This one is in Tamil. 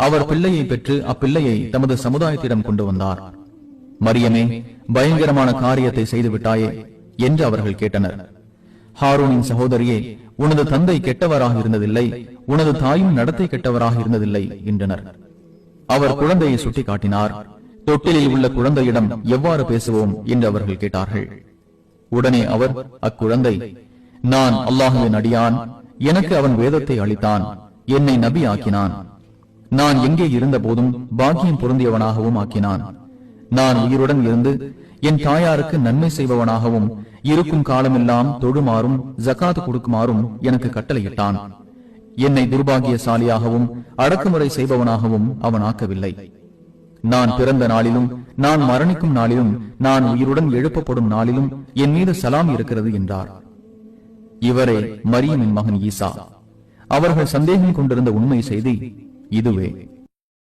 அவர் பிள்ளையை பெற்று அப்பிள்ளையை தமது சமுதாயத்திடம் கொண்டு வந்தார். மரியமே, பயங்கரமான காரியத்தை செய்துவிட்டாயே என்று அவர்கள் கேட்டனர். ஹாரூனின் சகோதரியே, உனது தந்தை கெட்டவராக இருந்ததில்லை, உனது தாயும் நடத்தை கெட்டவராக இருந்ததில்லை என்றனர். அவர் குழந்தையை சுட்டி காட்டினார். தொட்டிலில் உள்ள குழந்தையிடம் எவ்வாறு பேசுவோம் என்று அவர்கள் கேட்டார்கள். உடனே அவர், அக்குழந்தை, நான் அல்லாஹுவின் அடியான், எனக்கு அவன் வேதத்தை அளித்தான், என்னை நபி ஆக்கினான், நான் எங்கே இருந்த போதும் பாக்கியம் பொருந்தியவனாகவும் ஆக்கினான், நான் உயிருடன் இருந்து என் தாயாருக்கு நன்மை செய்பவனாகவும் இருக்கும் காலமெல்லாம் தொழுமாறும் ஜகாத் கொடுக்குமாறும் எனக்கு கட்டளையிட்டான், என்னை துர்பாகியசாலியாகவும் அடக்குமுறை செய்பவனாகவும் அவன் ஆக்கவில்லை. நான் பிறந்த நாளிலும் நான் மரணிக்கும் நாளிலும் நான் உயிருடன் எழுப்பப்படும் நாளிலும் என் மீது சலாம் இருக்கிறது என்றார். இவரே மரியமின் மகன் ஈசா. அவர்கள் சந்தேகம் கொண்டிருந்த உண்மை செய்தி இதுவே.